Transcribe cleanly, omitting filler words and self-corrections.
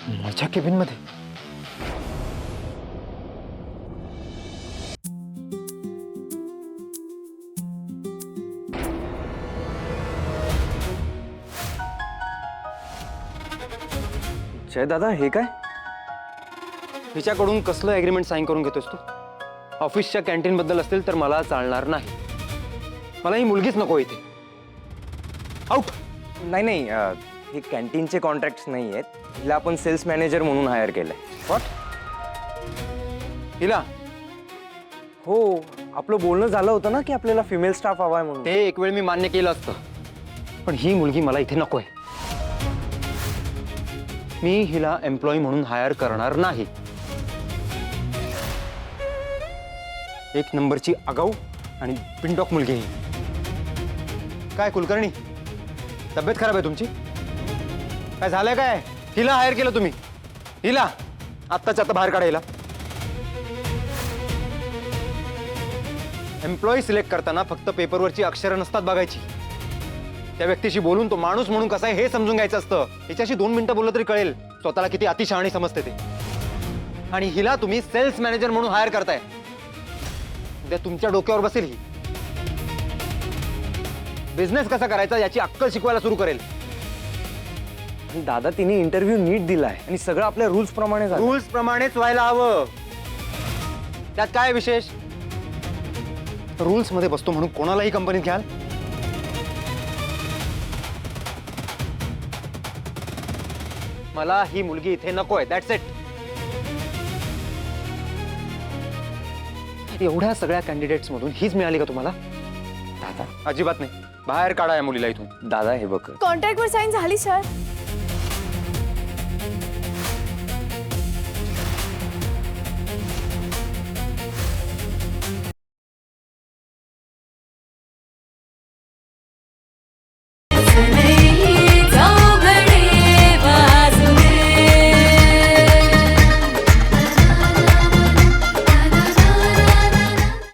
माझ्या केबिन मध्ये? जय दादा, हे काय? हिच्याकडून कसलं ॲग्रीमेंट साईन करून घेतोस तू? ऑफिसच्या कॅन्टीन बद्दल असतील तर मला चालणार नाही. मला ही मुलगीच नको इथे. आउट. नाही नाही, हे कॅन्टीनचे कॉन्ट्रॅक्ट्स नाही आहेत. हिला आपण सेल्स मॅनेजर म्हणून हायर केलंय. व्हॉट? हिला? हो, आपलं बोलणं झालं होतं ना की आपल्याला फिमेल स्टाफ हवा आहे म्हणून. ते एक वेळ मी मान्य केलं असतं, पण ही मुलगी मला इथे नकोय. मी हिला एम्प्लॉई म्हणून हायर करणार नाही. एक नंबरची आगाऊ आणि पिंडॉक मुलगी ही. काय कुलकर्णी, तब्येत खराब आहे तुमची? काय झालंय काय? हिला हायर केलं तुम्ही? हिला आत्ताच्या आता बाहेर काढायला? एम्प्लॉई सिलेक्ट करताना फक्त पेपरवरची अक्षरं नसतात बघायची. त्या व्यक्तीशी बोलून तो माणूस म्हणून कसा आहे हे समजून घ्यायचं असतं. हिच्याशी 2 मिनिटं बोललं तरी कळेल स्वतःला किती अतिशहाणी समजते ते. आणि हिला तुम्ही सेल्स मॅनेजर म्हणून हायर करताय. उद्या तुमच्या डोक्यावर बसेल ही. बिझनेस कसा करायचा याची अक्कल शिकवायला सुरू करेल. दादा, तिने इंटरव्ह्यू नीट दिलाय आणि सगळं आपल्या रूल्स प्रमाणे झालं. रूल्स प्रमाणेच व्हायला हवं. त्यात काय विशेष? रूल्स मध्ये बसतो म्हणून कोणालाही कंपनीत घ्याल? मला ही मुलगी इथे नकोय. That's it. एवढ्या सगळ्या कॅन्डिडेट्स मधून हीच मिळाली का तुम्हाला? दादा, अजिबात नाही. बाहेर काढा या मुलीला इथून. दादा हे बघ. कॉन्ट्रॅक्टवर साईन झाली सर.